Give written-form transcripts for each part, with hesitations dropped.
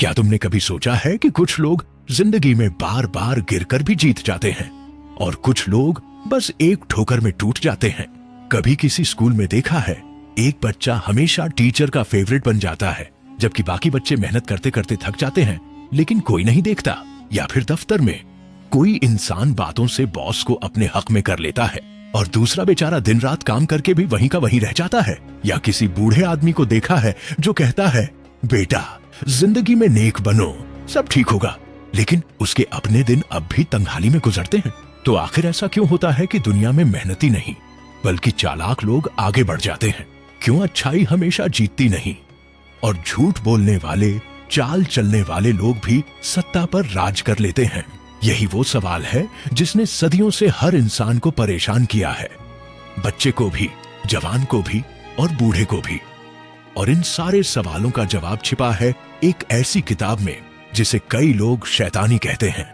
क्या तुमने कभी सोचा है कि कुछ लोग जिंदगी में बार बार गिरकर भी जीत जाते हैं और कुछ लोग बस एक ठोकर में टूट जाते हैं। कभी किसी स्कूल में देखा है, एक बच्चा हमेशा टीचर का फेवरेट बन जाता है, जबकि बाकी बच्चे मेहनत करते करते थक जाते हैं, लेकिन कोई नहीं देखता। या फिर दफ्तर में कोई इंसान बातों से बॉस को अपने हक में कर लेता है और दूसरा बेचारा दिन रात काम करके भी वहीं का वहीं रह जाता है। या किसी बूढ़े आदमी को देखा है जो कहता है, बेटा जिंदगी में नेक बनो, सब ठीक होगा, लेकिन उसके अपने दिन अब भी तंगहाली में गुजरते हैं। तो आखिर ऐसा क्यों होता है कि दुनिया में मेहनती नहीं बल्कि चालाक लोग आगे बढ़ जाते हैं? क्यों अच्छाई हमेशा जीतती नहीं और झूठ बोलने वाले, चाल चलने वाले लोग भी सत्ता पर राज कर लेते हैं? यही वो सवाल है जिसने सदियों से हर इंसान को परेशान किया है, बच्चे को भी, जवान को भी और बूढ़े को भी। और इन सारे सवालों का जवाब छिपा है एक ऐसी किताब में जिसे कई लोग शैतानी कहते हैं,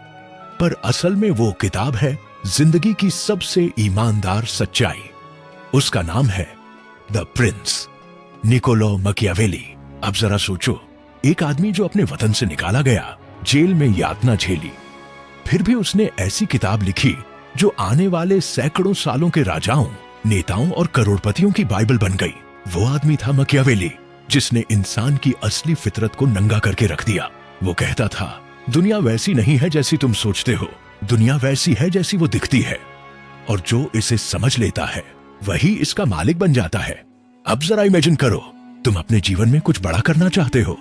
पर असल में वो किताब है जिंदगी की सबसे ईमानदार सच्चाई। उसका नाम है द प्रिंस, निकोलो मैकियावेली। अब जरा सोचो, एक आदमी जो अपने वतन से निकाला गया, जेल में यातना झेली, फिर भी उसने ऐसी किताब लिखी जो आने वाले सैकड़ों सालों के राजाओं, नेताओं और करोड़पतियों की बाइबल बन गई। वो आदमी था मैकियावेली, जिसने इंसान की असली फितरत को नंगा करके रख दिया। वो कहता था, दुनिया वैसी नहीं है जैसी तुम सोचते हो, दुनिया वैसी है जैसी वो दिखती है, और जो इसे समझ लेता है वही इसका मालिक बन जाता है। अब जरा इमेजिन करो, तुम अपने जीवन में कुछ बड़ा करना चाहते हो,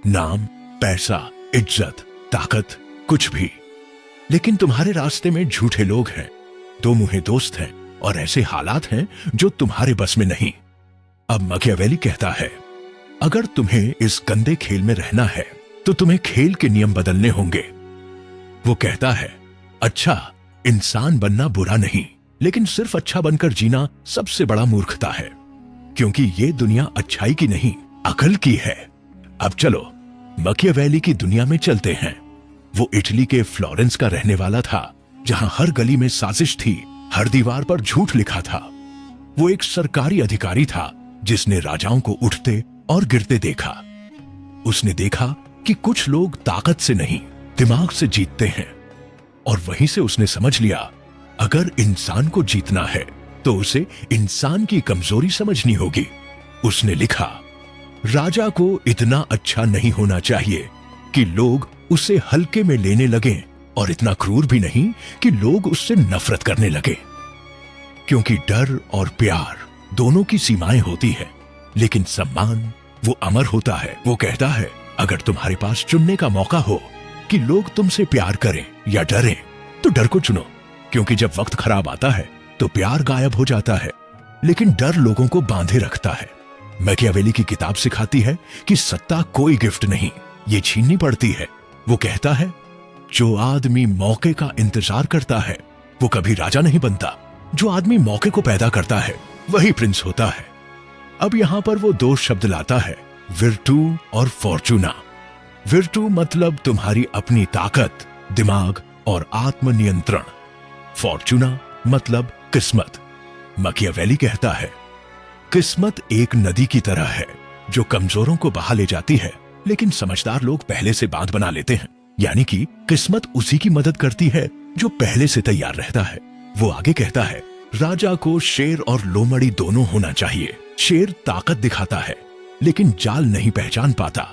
नाम, पैसा, इज्जत, ताकत, कुछ भी, लेकिन तुम्हारे रास्ते में झूठे लोग हैं, दो मुंहे दोस्त हैं और ऐसे हालात हैं जो तुम्हारे बस में नहीं। अब मैकियावेली कहता है, अगर तुम्हें इस गंदे खेल में रहना है तो तुम्हें खेल के नियम बदलने होंगे। वो कहता है, अच्छा इंसान बनना बुरा नहीं, लेकिन सिर्फ अच्छा बनकर जीना सबसे बड़ा मूर्खता है, क्योंकि ये दुनिया अच्छाई की नहीं, अकल की है। अब चलो मैकियावेली की दुनिया में चलते हैं। वो इटली के फ्लोरेंस का रहने वाला था, जहां हर गली में साजिश थी, हर दीवार पर झूठ लिखा था। वो एक सरकारी अधिकारी था जिसने राजाओं को उठते और गिरते देखा। उसने देखा कि कुछ लोग ताकत से नहीं, दिमाग से जीतते हैं, और वहीं से उसने समझ लिया, अगर इंसान को जीतना है तो उसे इंसान की कमजोरी समझनी होगी। उसने लिखा, राजा को इतना अच्छा नहीं होना चाहिए कि लोग उसे हल्के में लेने लगे, और इतना क्रूर भी नहीं कि लोग उससे नफरत करने लगे। क्योंकि डर और प्यार दोनों की सीमाएं होती हैं, लेकिन सम्मान वो अमर होता है। वो कहता है, अगर तुम्हारे पास चुनने का मौका हो कि लोग तुमसे प्यार करें या डरें, तो डर को चुनो, क्योंकि जब वक्त खराब आता है तो प्यार गायब हो जाता है, लेकिन डर लोगों को बांधे रखता है। मैकियावेली की किताब सिखाती है कि सत्ता कोई गिफ्ट नहीं, ये छीननी पड़ती है। वो कहता है, जो आदमी मौके का इंतजार करता है वो कभी राजा नहीं बनता, जो आदमी मौके को पैदा करता है वही प्रिंस होता है। अब यहां पर वो दो शब्द लाता है, विर्टू और फॉर्चूना। विर्टू मतलब तुम्हारी अपनी ताकत, दिमाग और आत्मनियंत्रण। फॉर्चूना मतलब किस्मत। मैकियावेली कहता है, किस्मत एक नदी की तरह है जो कमजोरों को बहा ले जाती है, लेकिन समझदार लोग पहले से बांध बना लेते हैं। यानी कि किस्मत उसी की मदद करती है जो पहले से तैयार रहता है। वो आगे कहता है, राजा को शेर और लोमड़ी दोनों होना चाहिए। शेर ताकत दिखाता है लेकिन जाल नहीं पहचान पाता।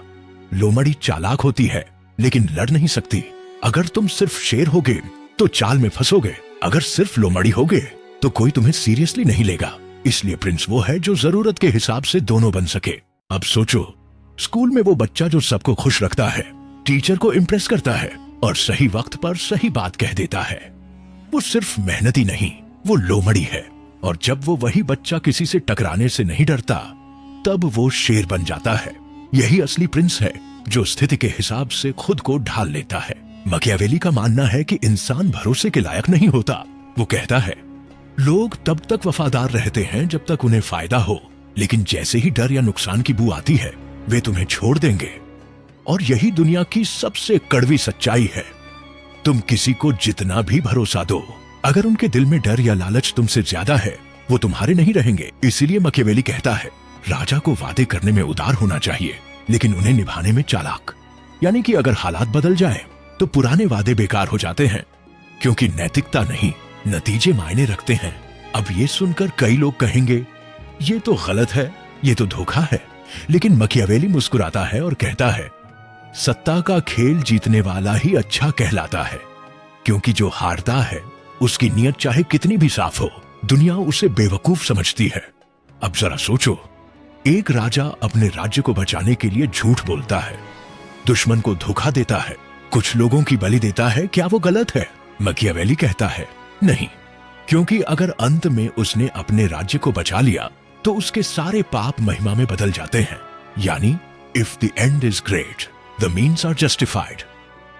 लोमड़ी चालाक होती है लेकिन लड़ नहीं सकती। अगर तुम सिर्फ शेर होगे तो चाल में फंसोगे, अगर सिर्फ लोमड़ी होगे तो कोई तुम्हें सीरियसली नहीं लेगा। इसलिए प्रिंस वो है जो जरूरत के हिसाब से दोनों बन सके। अब सोचो, स्कूल में वो बच्चा जो सबको खुश रखता है, टीचर को इम्प्रेस करता है और सही वक्त पर सही बात कह देता है, वो सिर्फ मेहनती नहीं, वो लोमड़ी है। और जब वो वही बच्चा किसी से टकराने से नहीं डरता, तब वो शेर बन जाता है। यही असली प्रिंस है जो स्थिति के हिसाब से खुद को ढाल लेता है। मैकियावेली का मानना है कि इंसान भरोसे के लायक नहीं होता। वो कहता है, लोग तब तक वफादार रहते हैं जब तक उन्हें फायदा हो, लेकिन जैसे ही डर या नुकसान की बू आती है वे तुम्हें छोड़ देंगे। और यही दुनिया की सबसे कड़वी सच्चाई है। तुम किसी को जितना भी भरोसा दो, अगर उनके दिल में डर या लालच तुमसे ज्यादा है, वो तुम्हारे नहीं रहेंगे। इसीलिए मैकियावेली कहता है, राजा को वादे करने में उदार होना चाहिए, लेकिन उन्हें निभाने में चालाक। यानी कि अगर हालात बदल जाएं, तो पुराने वादे बेकार हो जाते हैं, क्योंकि नैतिकता नहीं, नतीजे मायने रखते हैं। अब ये सुनकर कई लोग कहेंगे, ये तो गलत है, ये तो धोखा है। लेकिन मकियावेली मुस्कुराता है और कहता है, सत्ता का खेल जीतने वाला ही अच्छा कहलाता है, क्योंकि जो हारता है उसकी नीयत चाहे कितनी भी साफ हो, दुनिया उसे बेवकूफ समझती है। अब जरा सोचो, एक राजा अपने राज्य को बचाने के लिए झूठ बोलता है, दुश्मन को धोखा देता है, कुछ लोगों की बलि देता है। क्या वो गलत है? मकियावेली कहता है, नहीं, क्योंकि अगर अंत में उसने अपने राज्य को बचा लिया तो उसके सारे पाप महिमा में बदल जाते हैं। यानी if the end is great, the means are justified.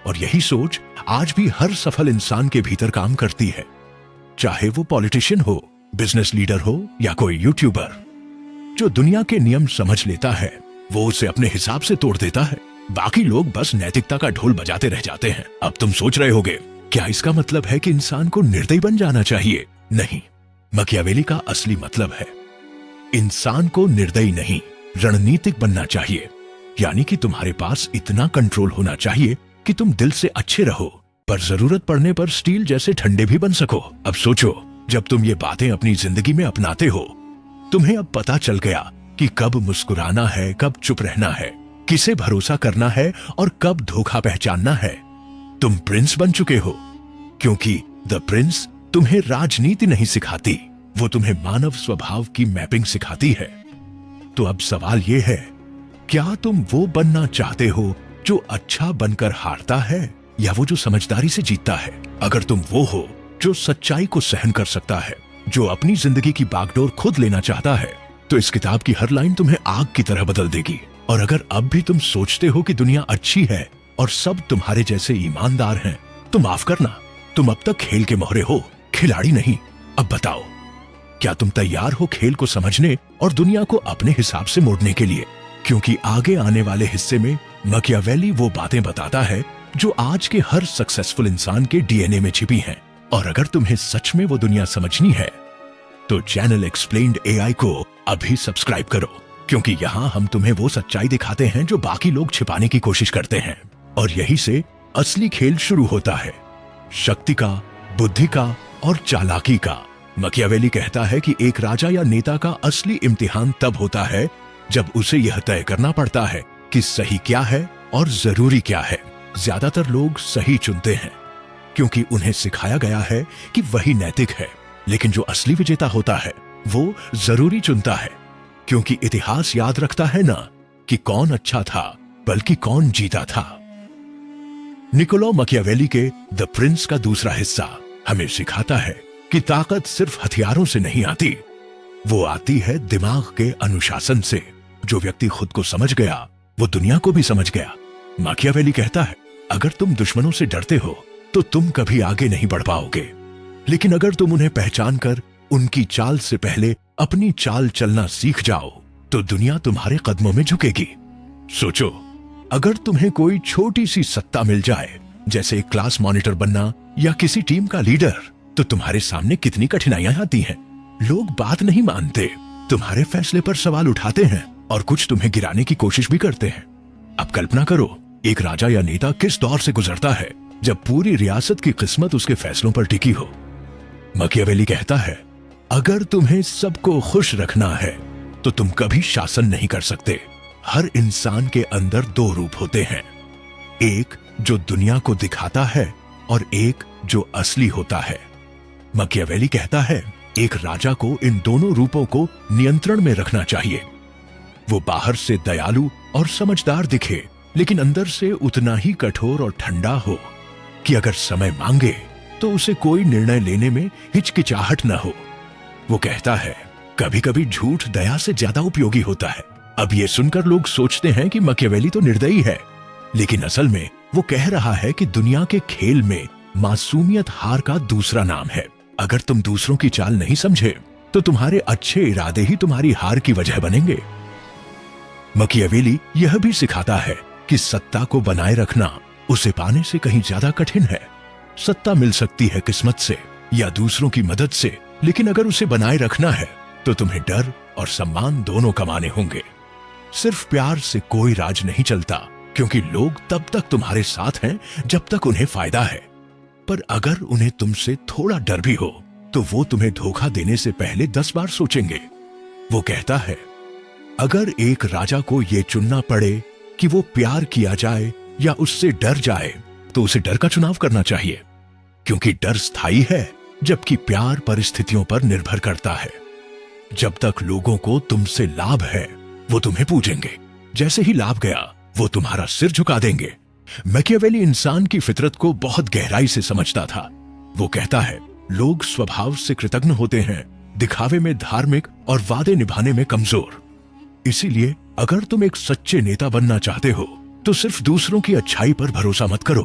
और यही सोच आज भी हर सफल इंसान के भीतर काम करती है, चाहे वो पॉलिटिशियन हो, बिजनेस लीडर हो या कोई यूट्यूबर। जो दुनिया के नियम समझ लेता है वो उसे अपने हिसाब से तोड़ देता है, बाकी लोग बस नैतिकता का ढोल बजाते रह जाते हैं। अब तुम सोच रहे होगे, क्या इसका मतलब है कि इंसान को निर्दयी बन जाना चाहिए? नहीं, मकियावेली का असली मतलब है, इंसान को निर्दयी नहीं, रणनीतिक बनना चाहिए। यानी कि तुम्हारे पास इतना कंट्रोल होना चाहिए कि तुम दिल से अच्छे रहो, पर जरूरत पड़ने पर स्टील जैसे ठंडे भी बन सको। अब सोचो, जब तुम ये बातें अपनी जिंदगी में अपनाते हो, तुम्हें अब पता चल गया कि कब मुस्कुराना है, कब चुप रहना है, किसे भरोसा करना है और कब धोखा पहचानना है। तुम प्रिंस बन चुके हो, क्योंकि द प्रिंस तुम्हें राजनीति नहीं सिखाती, वो तुम्हें मानव स्वभाव की मैपिंग सिखाती है। तो अब सवाल यह है, क्या तुम वो बनना चाहते हो जो अच्छा बनकर हारता है, या वो जो समझदारी से जीतता है? अगर तुम वो हो जो सच्चाई को सहन कर सकता है, जो अपनी जिंदगी की बागडोर खुद लेना चाहता है, तो इस किताब की हर लाइन तुम्हें आग की तरह बदल देगी। और अगर अब भी तुम सोचते हो कि दुनिया अच्छी है और सब तुम्हारे जैसे ईमानदार हैं, तो माफ करना, तुम अब तक खेल के मोहरे हो, खिलाड़ी नहीं। अब बताओ, क्या तुम तैयार हो खेल को समझने और दुनिया को अपने हिसाब से मोड़ने के लिए? क्योंकि आगे आने वाले हिस्से में मकियावेली वो बातें बताता है जो आज के हर सक्सेसफुल इंसान के डीएनए में छिपी हैं। और अगर तुम्हें सच में वो दुनिया समझनी है, तो चैनल एक्सप्लेन्ड एआई को अभी सब्सक्राइब करो, क्योंकि यहाँ हम तुम्हें वो सच्चाई दिखाते हैं जो बाकी लोग छिपाने की कोशिश करते हैं। और यहीं से असली खेल शुरू होता है, शक्ति का, बुद्धि का और चालाकी का। मकियावेली कहता है कि एक राजा या नेता का असली इम्तिहान तब होता है जब उसे यह तय करना पड़ता है कि सही क्या है और जरूरी क्या है। ज्यादातर लोग सही चुनते हैं क्योंकि उन्हें सिखाया गया है कि वही नैतिक है, लेकिन जो असली विजेता होता है वो जरूरी चुनता है, क्योंकि इतिहास याद रखता है ना कि कौन अच्छा था, बल्कि कौन जीता था। निकोलो मकियावेली के द प्रिंस का दूसरा हिस्सा हमें सिखाता है कि ताकत सिर्फ हथियारों से नहीं आती, वो आती है दिमाग के अनुशासन से। जो व्यक्ति खुद को समझ गया, वो दुनिया को भी समझ गया। मकियावेली कहता है, अगर तुम दुश्मनों से डरते हो तो तुम कभी आगे नहीं बढ़ पाओगे, लेकिन अगर तुम उन्हें पहचान कर उनकी चाल से पहले अपनी चाल चलना सीख जाओ, तो दुनिया तुम्हारे कदमों में झुकेगी। सोचो, अगर तुम्हें कोई छोटी सी सत्ता मिल जाए, जैसे एक क्लास मॉनिटर बनना या किसी टीम का लीडर, तो तुम्हारे सामने कितनी कठिनाइयां आती हैं। लोग बात नहीं मानते, तुम्हारे फैसले पर सवाल उठाते हैं और कुछ तुम्हें गिराने की कोशिश भी करते हैं। अब कल्पना करो, एक राजा या नेता किस दौर से गुजरता है जब पूरी रियासत की किस्मत उसके फैसलों पर टिकी हो। मकियावेली कहता है, अगर तुम्हें सबको खुश रखना है तो तुम कभी शासन नहीं कर सकते। हर इंसान के अंदर दो रूप होते हैं, एक जो दुनिया को दिखाता है और एक जो असली होता है। मकियावेली कहता है, एक राजा को इन दोनों रूपों को नियंत्रण में रखना चाहिए। वो बाहर से दयालु और समझदार दिखे, लेकिन अंदर से उतना ही कठोर और ठंडा हो कि अगर समय मांगे तो उसे कोई निर्णय लेने में हिचकिचाहट न हो। वो कहता है, कभी कभी झूठ दया से ज्यादा उपयोगी होता है। अब ये सुनकर लोग सोचते हैं कि मकियावेली तो निर्दयी है, लेकिन असल में वो कह रहा है कि दुनिया के खेल में मासूमियत हार का दूसरा नाम है। अगर तुम दूसरों की चाल नहीं समझे तो तुम्हारे अच्छे इरादे ही तुम्हारी हार की वजह बनेंगे। मकियावेली यह भी सिखाता है कि सत्ता को बनाए रखना उसे पाने से कहीं ज्यादा कठिन है। सत्ता मिल सकती है किस्मत से या दूसरों की मदद से, लेकिन अगर उसे बनाए रखना है तो तुम्हें डर और सम्मान दोनों कमाने होंगे। सिर्फ प्यार से कोई राज नहीं चलता, क्योंकि लोग तब तक तुम्हारे साथ हैं जब तक उन्हें फायदा है, पर अगर उन्हें तुमसे थोड़ा डर भी हो तो वो तुम्हें धोखा देने से पहले 10 बार सोचेंगे। वो कहता है, अगर एक राजा को यह चुनना पड़े कि वो प्यार किया जाए या उससे डर जाए, तो उसे डर का चुनाव करना चाहिए, क्योंकि डर स्थायी है जबकि प्यार परिस्थितियों पर निर्भर करता है। जब तक लोगों को तुमसे लाभ है वो तुम्हें पूजेंगे, जैसे ही लाभ गया वो तुम्हारा सिर झुका देंगे। मैकियावेली इंसान की फितरत को बहुत गहराई से समझता था। वो कहता है, लोग स्वभाव से कृतज्ञ होते हैं, दिखावे में धार्मिक और वादे निभाने में कमजोर। इसीलिए अगर तुम एक सच्चे नेता बनना चाहते हो तो सिर्फ दूसरों की अच्छाई पर भरोसा मत करो,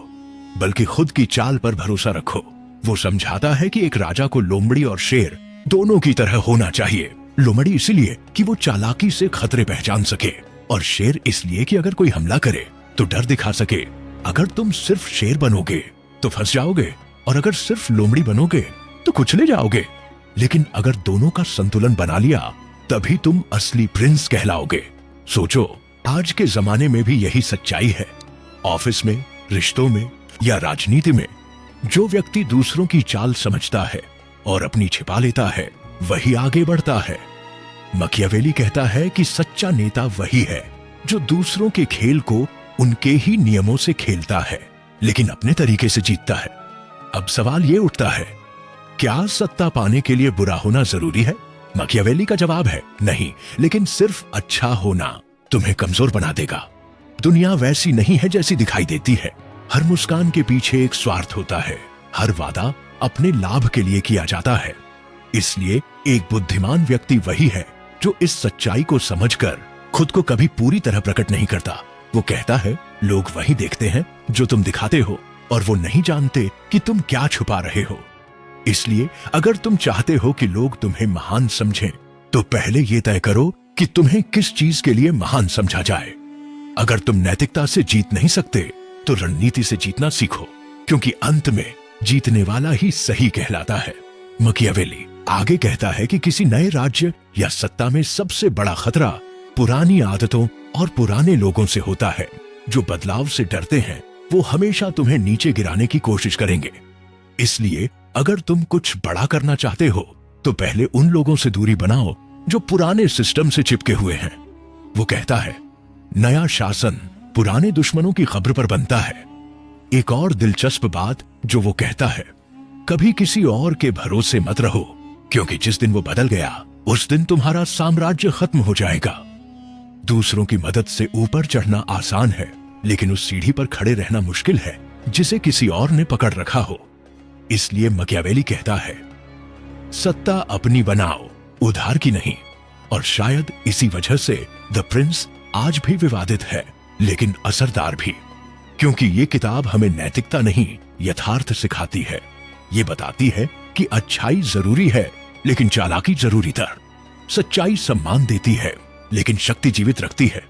बल्कि खुद की चाल पर भरोसा रखो। वो समझाता है कि एक राजा को लोमड़ी और शेर दोनों की तरह होना चाहिए। लोमड़ी इसलिए कि वो चालाकी से खतरे पहचान सके, और शेर इसलिए कि अगर कोई हमला करे तो डर दिखा सके। अगर तुम सिर्फ शेर बनोगे तो फंस जाओगे, और अगर सिर्फ लोमड़ी बनोगे तो कुचले जाओगे। लेकिन अगर दोनों का संतुलन बना लिया तभी तुम असली प्रिंस कहलाओगे। सोचो, आज के जमाने में भी यही सच्चाई है। ऑफिस में, रिश्तों में या राजनीति में जो व्यक्ति दूसरों की चाल समझता है और अपनी छिपा लेता है वही आगे बढ़ता है। मैकियावेली कहता है कि सच्चा नेता वही है जो दूसरों के खेल को उनके ही नियमों से खेलता है, लेकिन अपने तरीके से जीतता है। अब सवाल ये उठता है, क्या सत्ता पाने के लिए बुरा होना जरूरी है? मैकियावेली का जवाब है, नहीं, लेकिन सिर्फ अच्छा होना तुम्हें कमजोर बना देगा। दुनिया वैसी नहीं है जैसी दिखाई देती है। हर मुस्कान के पीछे एक स्वार्थ होता है। हर वादा अपने लाभ के लिए किया जाता है। इसलिए एक बुद्धिमान व्यक्ति वही है जो इस सच्चाई को समझकर खुद को कभी पूरी तरह प्रकट नहीं करता। वो कहता है, लोग वही देखते हैं जो तुम दिखाते हो, और वो नहीं जानते कि तुम क्या छुपा रहे हो। इसलिए अगर तुम चाहते हो कि लोग तुम्हें महान समझें, तो पहले ये तय करो कि तुम्हें किस चीज के लिए महान समझा जाए। अगर तुम नैतिकता से जीत नहीं सकते तो रणनीति से जीतना सीखो, क्योंकि अंत में जीतने वाला ही सही कहलाता है। मैकियावेली आगे कहता है कि किसी नए राज्य या सत्ता में सबसे बड़ा खतरा पुरानी आदतों और पुराने लोगों से होता है। जो बदलाव से डरते हैं वो हमेशा तुम्हें नीचे गिराने की कोशिश करेंगे। इसलिए अगर तुम कुछ बड़ा करना चाहते हो तो पहले उन लोगों से दूरी बनाओ जो पुराने सिस्टम से चिपके हुए हैं। वो कहता है, नया शासन पुराने दुश्मनों की खबर पर बनता है। एक और दिलचस्प बात जो वो कहता है, कभी किसी और के भरोसे मत रहो, क्योंकि जिस दिन वो बदल गया उस दिन तुम्हारा साम्राज्य खत्म हो जाएगा। दूसरों की मदद से ऊपर चढ़ना आसान है, लेकिन उस सीढ़ी पर खड़े रहना मुश्किल है जिसे किसी और ने पकड़ रखा हो। इसलिए मैकियावेली कहता है, सत्ता अपनी बनाओ, उधार की नहीं। और शायद इसी वजह से द प्रिंस आज भी विवादित है, लेकिन असरदार भी, क्योंकि ये किताब हमें नैतिकता नहीं यथार्थ सिखाती है। ये बताती है कि अच्छाई जरूरी है लेकिन चालाकी जरूरी तर। सच्चाई सम्मान देती है लेकिन शक्ति जीवित रखती है।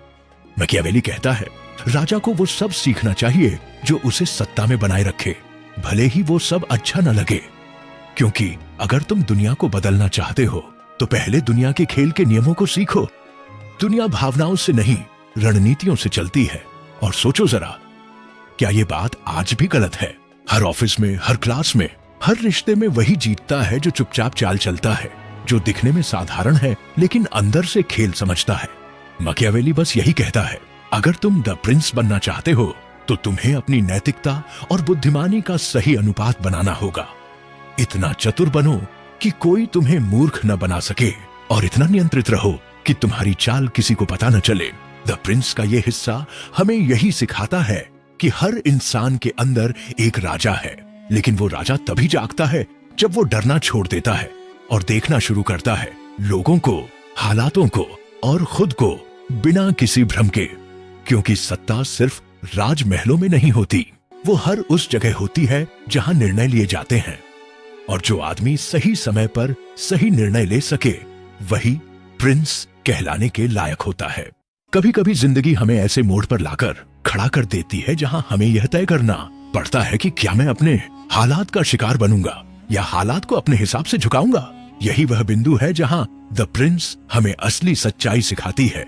मैकियावेली कहता है, राजा को वो सब सीखना चाहिए जो उसे सत्ता में बनाए रखे, भले ही वो सब अच्छा न लगे। क्योंकि अगर तुम दुनिया को बदलना चाहते हो तो पहले दुनिया के खेल के नियमों को सीखो। दुनिया भावनाओं से नहीं, रणनीतियों से चलती है। और सोचो जरा, क्या ये बात आज भी गलत है? हर ऑफिस में, हर क्लास में, हर रिश्ते में वही जीतता है जो चुपचाप चाल चलता है, जो दिखने में साधारण है लेकिन अंदर से खेल समझता है। मैकियावेली बस यही कहता है, अगर तुम द प्रिंस बनना चाहते हो तो तुम्हें अपनी नैतिकता और बुद्धिमानी का सही अनुपात बनाना होगा। इतना चतुर बनो कि कोई तुम्हें मूर्ख न बना सके, और इतना नियंत्रित रहो कि तुम्हारी चाल किसी को पता न चले। द प्रिंस का ये हिस्सा हमें यही सिखाता है कि हर इंसान के अंदर एक राजा है, लेकिन वो राजा तभी जागता है जब वो डरना छोड़ देता है और देखना शुरू करता है लोगों को, हालातों को और खुद को बिना किसी भ्रम के। क्योंकि सत्ता सिर्फ राजमहलों में नहीं होती, वो हर उस जगह होती है जहां निर्णय लिए जाते हैं। और जो आदमी सही समय पर सही निर्णय ले सके वही प्रिंस कहलाने के लायक होता है। कभी कभी जिंदगी हमें ऐसे मोड़ पर लाकर खड़ा कर देती है जहां हमें यह तय करना पड़ता है कि क्या मैं अपने हालात का शिकार बनूंगा या हालात को अपने हिसाब से झुकाऊंगा। यही वह बिंदु है जहां द प्रिंस हमें असली सच्चाई सिखाती है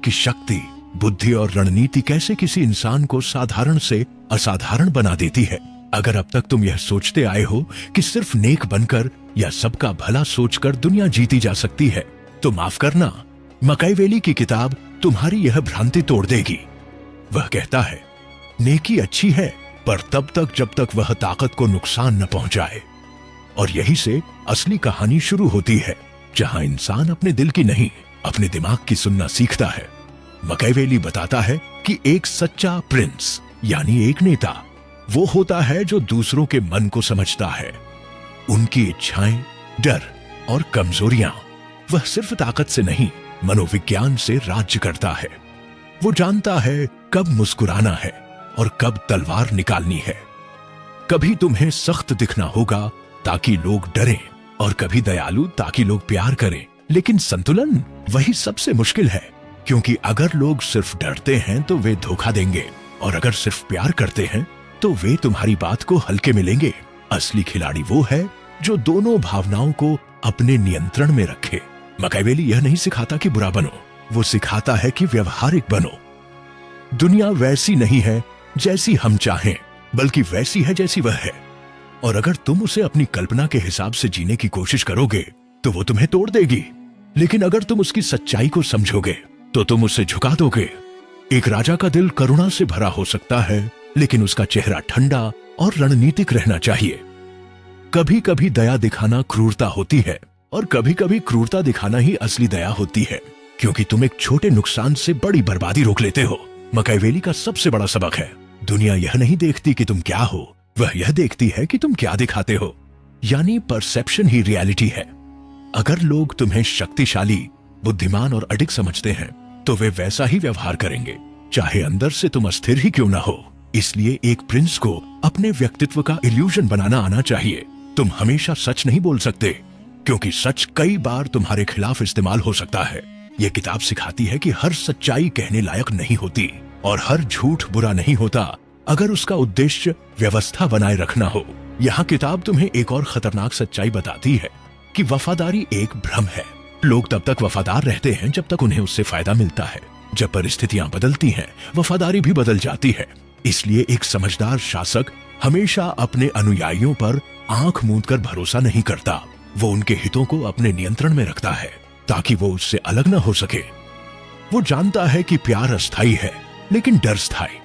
कि शक्ति बुद्धि और रणनीति कैसे किसी इंसान को साधारण से असाधारण बना देती है। अगर अब तक तुम यह सोचते आए हो कि सिर्फ नेक बनकर या सबका भला सोचकर दुनिया जीती जा सकती है, तो माफ करना, मकाईवेली की किताब तुम्हारी यह भ्रांति तोड़ देगी। वह कहता है, नेकी अच्छी है, पर तब तक जब तक वह ताकत को नुकसान न पहुंचाए। और यही से असली कहानी शुरू होती है, जहां इंसान अपने दिल की नहीं, अपने दिमाग की सुनना सीखता है। मकाईवेली बताता है कि एक सच्चा प्रिंस यानी एक नेता वो होता है जो दूसरों के मन को समझता है, उनकी इच्छाएं, डर और कमजोरियां। वह सिर्फ ताकत से नहीं, मनोविज्ञान से राज्य करता है। वो जानता है कब मुस्कुराना है और कब तलवार निकालनी है। कभी तुम्हें सख्त दिखना होगा ताकि लोग डरें, और कभी दयालु ताकि लोग प्यार करें। लेकिन संतुलन वही सबसे मुश्किल है, क्योंकि अगर लोग सिर्फ डरते हैं तो वे धोखा देंगे, और अगर सिर्फ प्यार करते हैं तो वे तुम्हारी बात को हल्के में लेंगे। असली खिलाड़ी वो है जो दोनों भावनाओं को अपने नियंत्रण में रखे। मकाईवेली यह नहीं सिखाता कि बुरा बनो, वो सिखाता है कि व्यवहारिक बनो। दुनिया वैसी नहीं है जैसी हम चाहें, बल्कि वैसी है जैसी वह है। और अगर तुम उसे अपनी कल्पना के हिसाब से जीने की कोशिश करोगे तो वो तुम्हें तोड़ देगी। लेकिन अगर तुम उसकी सच्चाई को समझोगे तो तुम उसे झुका दोगे। एक राजा का दिल करुणा से भरा हो सकता है, लेकिन उसका चेहरा ठंडा और रणनीतिक रहना चाहिए। कभी कभी दया दिखाना क्रूरता होती है, और कभी कभी क्रूरता दिखाना ही असली दया होती है, क्योंकि तुम एक छोटे नुकसान से बड़ी बर्बादी रोक लेते हो। मकाईवेली का सबसे बड़ा सबक है, दुनिया यह नहीं देखती कि तुम क्या हो, वह यह देखती है कि तुम क्या दिखाते हो। यानी परसेप्शन ही रियलिटी है। अगर लोग तुम्हें शक्तिशाली, बुद्धिमान और अडिग समझते हैं तो वे वैसा ही व्यवहार करेंगे, चाहे अंदर से तुम अस्थिर ही क्यों ना हो। इसलिए एक प्रिंस को अपने व्यक्तित्व का इल्यूजन बनाना आना चाहिए। तुम हमेशा सच नहीं बोल सकते, क्योंकि सच कई बार तुम्हारे खिलाफ इस्तेमाल हो सकता है। यह किताब सिखाती है कि हर सच्चाई कहने लायक नहीं होती, और हर झूठ बुरा नहीं होता अगर उसका उद्देश्य व्यवस्था बनाए रखना हो। यहाँ किताब तुम्हें एक और खतरनाक सच्चाई बताती है कि वफादारी एक भ्रम है। लोग तब तक वफादार रहते हैं जब तक उन्हें उससे फायदा मिलता है। जब परिस्थितियां बदलती हैं, वफादारी भी बदल जाती है। इसलिए एक समझदार शासक हमेशा अपने अनुयायियों पर आंख मूंद कर भरोसा नहीं करता। वो उनके हितों को अपने नियंत्रण में रखता है ताकि वो उससे अलग न हो सके। वो जानता है कि प्यार अस्थायी है, लेकिन डर स्थायी।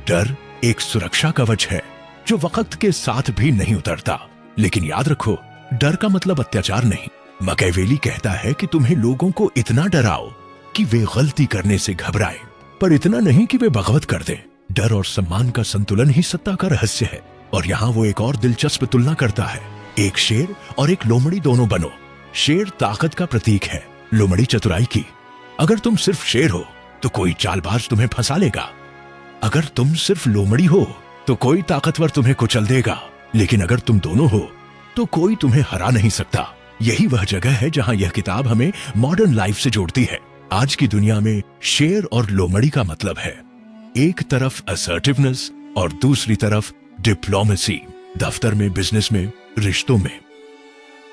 डर एक सुरक्षा कवच है जो वक्त के साथ भी नहीं उतरता। लेकिन याद रखो, डर का मतलब अत्याचार नहीं। मकाईवेली कहता है कि तुम्हें लोगों को इतना डराओ कि वे गलती करने से घबराएं, पर इतना नहीं कि वे बगावत कर दें। डर और सम्मान का संतुलन ही सत्ता का रहस्य है। और यहाँ वो एक और दिलचस्प तुलना करता है, एक शेर और एक लोमड़ी दोनों बनो। शेर ताकत का प्रतीक है, लोमड़ी चतुराई की। अगर तुम सिर्फ शेर हो तो कोई चालबाज तुम्हें फंसा लेगा। अगर तुम सिर्फ लोमड़ी हो तो कोई ताकतवर तुम्हें कुचल देगा। लेकिन अगर तुम दोनों हो तो कोई तुम्हें हरा नहीं सकता। यही वह जगह है जहां यह किताब हमें मॉडर्न लाइफ से जोड़ती है। आज की दुनिया में शेर और लोमड़ी का मतलब है, एक तरफ असर्टिवनेस और दूसरी तरफ डिप्लोमेसी। दफ्तर में, बिजनेस में, रिश्तों में।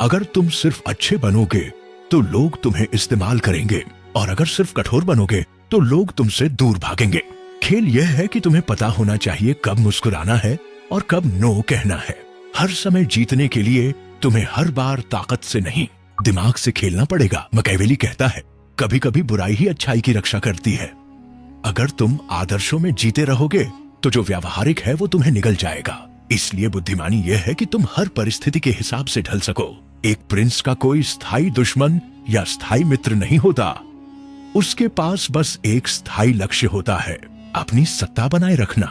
अगर तुम सिर्फ अच्छे बनोगे तो लोग तुम्हें इस्तेमाल करेंगे, और अगर सिर्फ कठोर बनोगे तो लोग तुमसे दूर भागेंगे। खेल यह है कि तुम्हें पता होना चाहिए कब मुस्कुराना है और कब नो कहना है। हर समय जीतने के लिए तुम्हें हर बार ताकत से नहीं, दिमाग से खेलना पड़ेगा। मकाईवेली कहता है, कभी कभी बुराई ही अच्छाई की रक्षा करती है। अगर तुम आदर्शों में जीते रहोगे तो जो व्यावहारिक है वो तुम्हें निगल जाएगा। इसलिए बुद्धिमानी यह है कि तुम हर परिस्थिति के हिसाब से ढल सको। एक प्रिंस का कोई स्थायी दुश्मन या स्थायी मित्र नहीं होता। उसके पास बस एक स्थायी लक्ष्य होता है, अपनी सत्ता बनाए रखना।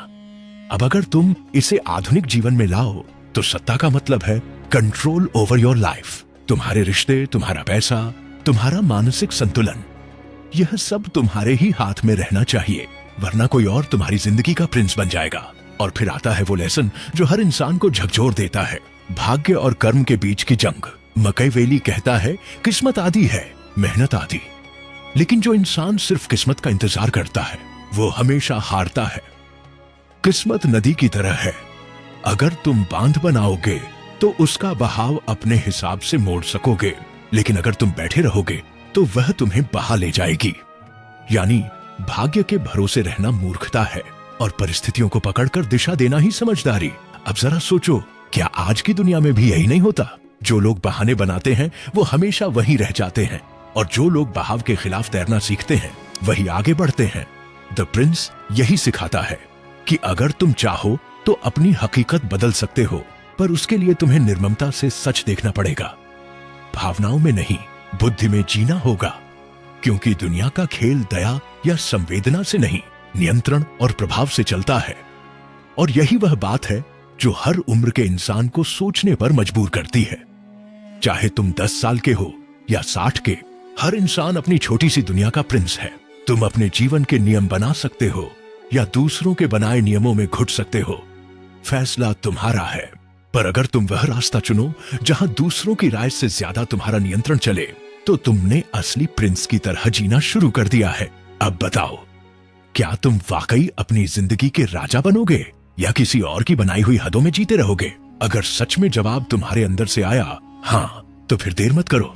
अब अगर तुम इसे आधुनिक जीवन में लाओ तो सत्ता का मतलब है कंट्रोल ओवर योर लाइफ। तुम्हारे रिश्ते, तुम्हारा पैसा, तुम्हारा मानसिक संतुलन, यह सब तुम्हारे ही हाथ में रहना चाहिए, वरना कोई और तुम्हारी जिंदगी का प्रिंस बन जाएगा। और फिर आता है वो लेसन जो हर इंसान को झकझोर देता है, भाग्य और कर्म के बीच की जंग। मकाईवेली कहता है, किस्मत आधी है, मेहनत आधी। लेकिन जो इंसान सिर्फ किस्मत का इंतजार करता है वो हमेशा हारता है। किस्मत नदी की तरह है, अगर तुम बांध बनाओगे तो उसका बहाव अपने हिसाब से मोड़ सकोगे, लेकिन अगर तुम बैठे रहोगे तो वह तुम्हें बहा ले जाएगी। यानी भाग्य के भरोसे रहना मूर्खता है और परिस्थितियों को पकड़कर दिशा देना ही समझदारी। अब जरा सोचो, क्या आज की दुनिया में भी यही नहीं होता? जो लोग बहाने बनाते हैं वो हमेशा वहीं रह जाते हैं, और जो लोग बहाव के खिलाफ तैरना सीखते हैं वही आगे बढ़ते हैं। द प्रिंस यही सिखाता है कि अगर तुम चाहो तो अपनी हकीकत बदल सकते हो, पर उसके लिए तुम्हें निर्ममता से सच देखना पड़ेगा। भावनाओं में नहीं, बुद्धि में जीना होगा, क्योंकि दुनिया का खेल दया या संवेदना से नहीं, नियंत्रण और प्रभाव से चलता है। और यही वह बात है जो हर उम्र के इंसान को सोचने पर मजबूर करती है। चाहे तुम 10 साल के हो या 60 के, हर इंसान अपनी छोटी सी दुनिया का प्रिंस है। तुम अपने जीवन के नियम बना सकते हो या दूसरों के बनाए नियमों में घुट सकते हो। फैसला तुम्हारा है, पर अगर तुम वह रास्ता चुनो जहां दूसरों की राय से ज्यादा तुम्हारा नियंत्रण चले, तो तुमने असली प्रिंस की तरह जीना शुरू कर दिया है। अब बताओ, क्या तुम वाकई अपनी जिंदगी के राजा बनोगे या किसी और की बनाई हुई हदों में जीते रहोगे? अगर सच में जवाब तुम्हारे अंदर से आया हाँ, तो फिर देर मत करो।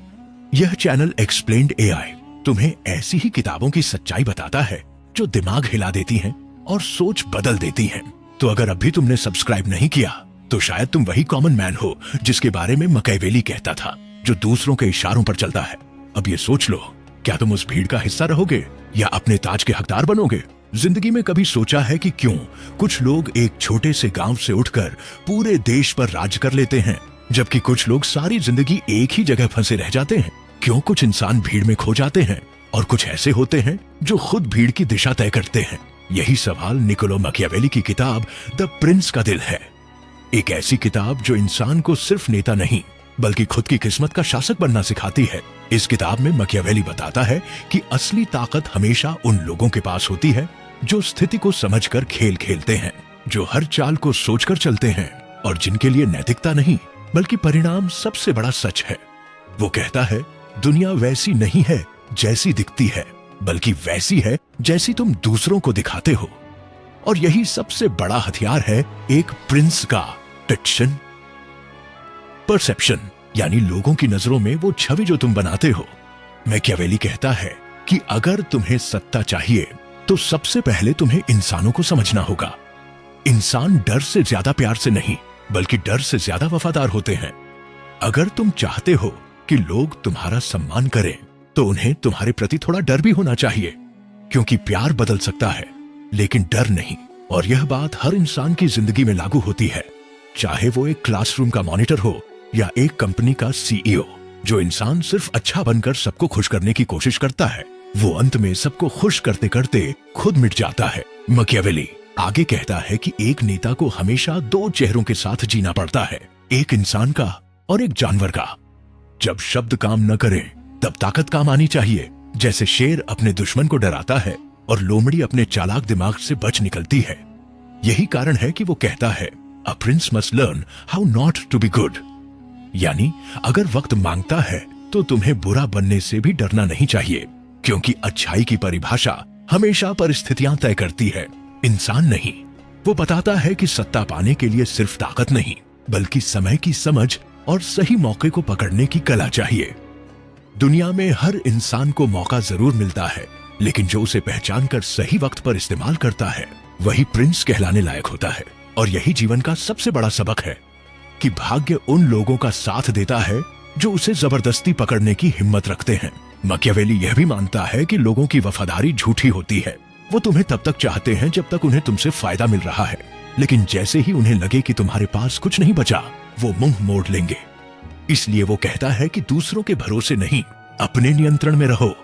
यह चैनल एक्सप्लेन्ड एआई तुम्हें ऐसी ही किताबों की सच्चाई बताता है जो दिमाग हिला देती हैं और सोच बदल देती हैं। तो अगर अभी तुमने सब्सक्राइब नहीं किया तो शायद तुम वही कॉमन मैन हो जिसके बारे में मैकियावेली कहता था, जो दूसरों के इशारों पर चलता है। अब ये सोच लो, क्या तुम उस भीड़ का हिस्सा रहोगे या अपने ताज के हकदार बनोगे? जिंदगी में कभी सोचा है कि क्यों कुछ लोग एक छोटे से गांव से उठकर पूरे देश पर राज कर लेते हैं, जबकि कुछ लोग सारी जिंदगी एक ही जगह फंसे रह जाते हैं? क्यों कुछ इंसान भीड़ में खो जाते हैं और कुछ ऐसे होते हैं जो खुद भीड़ की दिशा तय करते हैं? यही सवाल निकोलो मैकियावेली की किताब द प्रिंस का दिल है। एक ऐसी किताब जो इंसान को सिर्फ नेता नहीं बल्कि खुद की किस्मत का शासक बनना सिखाती है। इस किताब में मैकियावेली बताता है कि असली ताकत हमेशा उन लोगों के पास होती है जो स्थिति को समझकर खेल खेलते हैं, जो हर चाल को सोचकर चलते हैं और जिनके लिए नैतिकता नहीं बल्कि परिणाम सबसे बड़ा सच है। वो कहता है, दुनिया वैसी नहीं है जैसी दिखती है, बल्कि वैसी है जैसी तुम दूसरों को दिखाते हो। और यही सबसे बड़ा हथियार है एक प्रिंस का, परसेप्शन, यानी लोगों की नजरों में वो छवि जो तुम बनाते हो। मैकियावेली कहता है कि अगर तुम्हें सत्ता चाहिए तो सबसे पहले तुम्हें इंसानों को समझना होगा। इंसान डर से ज्यादा प्यार से नहीं बल्कि डर से ज्यादा वफादार होते हैं। अगर तुम चाहते हो कि लोग तुम्हारा सम्मान करें तो उन्हें तुम्हारे प्रति थोड़ा डर भी होना चाहिए, क्योंकि प्यार बदल सकता है लेकिन डर नहीं। और यह बात हर इंसान की जिंदगी में लागू होती है, चाहे वो एक क्लासरूम का मॉनिटर हो या एक कंपनी का सीईओ। जो इंसान सिर्फ अच्छा बनकर सबको खुश करने की कोशिश करता है, वो अंत में सबको खुश करते करते खुद मिट जाता है। मैकियावेली आगे कहता है कि एक नेता को हमेशा 2 चेहरों के साथ जीना पड़ता है, एक इंसान का और एक जानवर का। जब शब्द काम न करें तब ताकत काम आनी चाहिए। जैसे शेर अपने दुश्मन को डराता है और लोमड़ी अपने चालाक दिमाग से बच निकलती है। यही कारण है कि वो कहता है, a prince must learn how not to be good. यानी अगर वक्त मांगता है तो तुम्हें बुरा बनने से भी डरना नहीं चाहिए, क्योंकि अच्छाई की परिभाषा हमेशा परिस्थितियां तय करती है, इंसान नहीं। वो बताता है कि सत्ता पाने के लिए सिर्फ ताकत नहीं बल्कि समय की समझ और सही मौके को पकड़ने की कला चाहिए। दुनिया में हर इंसान को मौका जरूर मिलता है, लेकिन जो उसे पहचान कर सही वक्त पर इस्तेमाल करता है वही प्रिंस कहलाने लायक होता है। और यही जीवन का सबसे बड़ा सबक है कि भाग्य उन लोगों का साथ देता है जो उसे जबरदस्ती पकड़ने की हिम्मत रखते हैं। मैकियावेली यह भी मानता है कि लोगों की वफादारी झूठी होती है। वो तुम्हें तब तक चाहते हैं जब तक उन्हें तुमसे फायदा मिल रहा है, लेकिन जैसे ही उन्हें लगे कि तुम्हारे पास कुछ नहीं बचा, वो मुंह मोड़ लेंगे। इसलिए वो कहता है कि दूसरों के भरोसे नहीं, अपने नियंत्रण में रहो।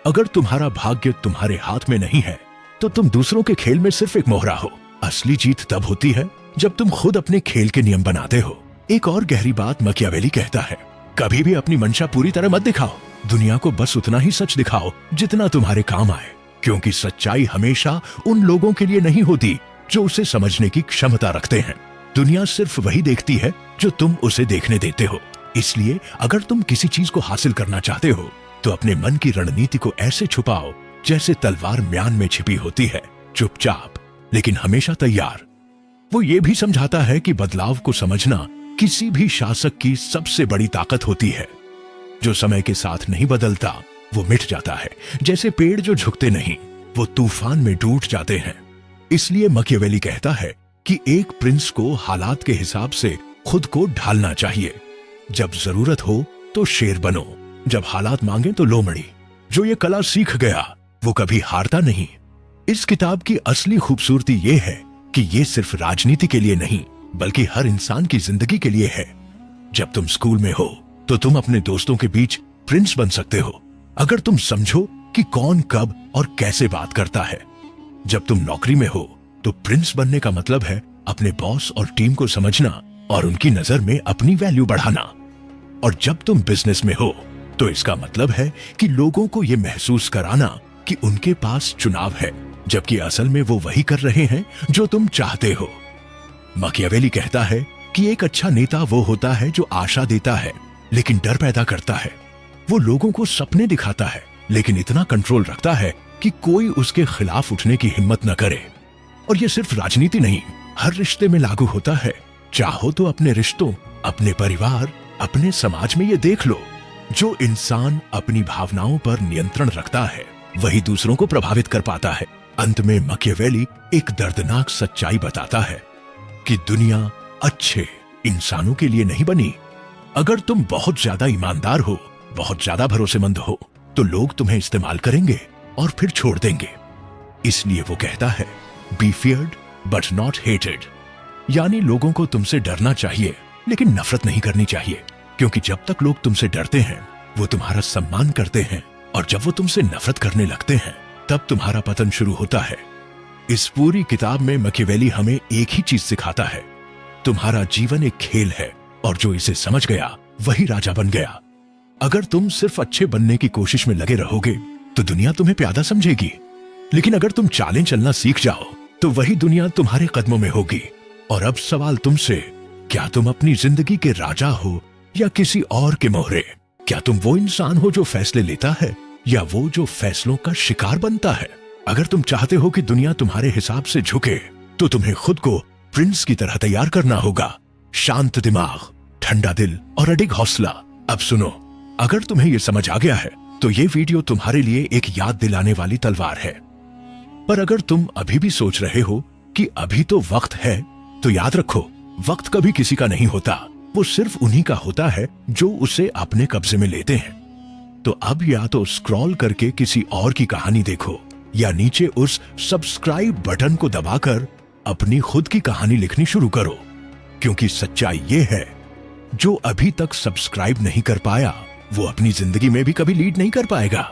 अगर तुम्हारा भाग्य तुम्हारे हाथ में नहीं है तो तुम दूसरों के खेल में सिर्फ एक मोहरा हो। असली जीत तब होती है जब तुम खुद अपने खेल के नियम बनाते हो। एक और गहरी बात मैकियावेली कहता है, कभी भी अपनी मंशा पूरी तरह मत दिखाओ। दुनिया को बस उतना ही सच दिखाओ जितना तुम्हारे काम आए, क्योंकि सच्चाई हमेशा उन लोगों के लिए नहीं होती जो उसे समझने की क्षमता रखते हैं। दुनिया सिर्फ वही देखती है जो तुम उसे देखने देते हो। इसलिए अगर तुम किसी चीज को हासिल करना चाहते हो तो अपने मन की रणनीति को ऐसे छुपाओ जैसे तलवार म्यान में छिपी होती है, चुपचाप लेकिन हमेशा तैयार। वो ये भी समझाता है कि बदलाव को समझना किसी भी शासक की सबसे बड़ी ताकत होती है। जो समय के साथ नहीं बदलता वो मिट जाता है, जैसे पेड़ जो झुकते नहीं वो तूफान में टूट जाते हैं। इसलिए मकियावेली कहता है कि एक प्रिंस को हालात के हिसाब से खुद को ढालना चाहिए। जब जरूरत हो तो शेर बनो, जब हालात मांगे तो लोमड़ी। जो ये कला सीख गया वो कभी हारता नहीं। इस किताब की असली खूबसूरती ये है कि ये सिर्फ राजनीति के लिए नहीं बल्कि हर इंसान की जिंदगी के लिए है। जब तुम स्कूल में हो तो तुम अपने दोस्तों के बीच प्रिंस बन सकते हो, अगर तुम समझो कि कौन कब और कैसे बात करता है। जब तुम नौकरी में हो तो प्रिंस बनने का मतलब है अपने बॉस और टीम को समझना और उनकी नजर में अपनी वैल्यू बढ़ाना। और जब तुम बिजनेस में हो तो इसका मतलब है कि लोगों को यह महसूस कराना कि उनके पास चुनाव है, जबकि असल में वो वही कर रहे हैं जो तुम चाहते हो। मकियावेली कहता है कि एक अच्छा नेता वो होता है जो आशा देता है लेकिन डर पैदा करता है। वो लोगों को सपने दिखाता है लेकिन इतना कंट्रोल रखता है कि कोई उसके खिलाफ उठने की हिम्मत न करे। और ये सिर्फ राजनीति नहीं, हर रिश्ते में लागू होता है। चाहो तो अपने रिश्तों, अपने परिवार, अपने समाज में ये देख लो, जो इंसान अपनी भावनाओं पर नियंत्रण रखता है वही दूसरों को प्रभावित कर पाता है। अंत में मकियावेली एक दर्दनाक सच्चाई बताता है कि दुनिया अच्छे इंसानों के लिए नहीं बनी। अगर तुम बहुत ज्यादा ईमानदार हो, बहुत ज्यादा भरोसेमंद हो, तो लोग तुम्हें इस्तेमाल करेंगे और फिर छोड़ देंगे। इसलिए वो कहता है, be feared but not hated, यानी लोगों को तुमसे डरना चाहिए लेकिन नफरत नहीं करनी चाहिए, क्योंकि जब तक लोग तुमसे डरते हैं वो तुम्हारा सम्मान करते हैं, और जब वो तुमसे नफरत करने लगते हैं तब तुम्हारा पतन शुरू होता है। इस पूरी किताब में मकियावेली हमें एक ही चीज सिखाता है, तुम्हारा जीवन एक खेल है और जो इसे समझ गया वही राजा बन गया। अगर तुम सिर्फ अच्छे बनने की कोशिश में लगे रहोगे तो दुनिया तुम्हें प्यादा समझेगी, लेकिन अगर तुम चालें चलना सीख जाओ तो वही दुनिया तुम्हारे कदमों में होगी। और अब सवाल तुमसे, क्या तुम अपनी जिंदगी के राजा हो या किसी और के मोहरे? क्या तुम वो इंसान हो जो फैसले लेता है या वो जो फैसलों का शिकार बनता है? अगर तुम चाहते हो कि दुनिया तुम्हारे हिसाब से झुके तो तुम्हें खुद को प्रिंस की तरह तैयार करना होगा। शांत दिमाग, ठंडा दिल और अडिग हौसला। अब सुनो, अगर तुम्हें यह समझ आ गया है तो ये वीडियो तुम्हारे लिए एक याद दिलाने वाली तलवार है। पर अगर तुम अभी भी सोच रहे हो कि अभी तो वक्त है, तो याद रखो, वक्त कभी किसी का नहीं होता, वो सिर्फ उन्हीं का होता है जो उसे अपने कब्जे में लेते हैं। तो अब या तो स्क्रॉल करके किसी और की कहानी देखो या नीचे उस सब्सक्राइब बटन को दबाकर अपनी खुद की कहानी लिखनी शुरू करो, क्योंकि सच्चाई ये है, जो अभी तक सब्सक्राइब नहीं कर पाया वो अपनी जिंदगी में भी कभी लीड नहीं कर पाएगा।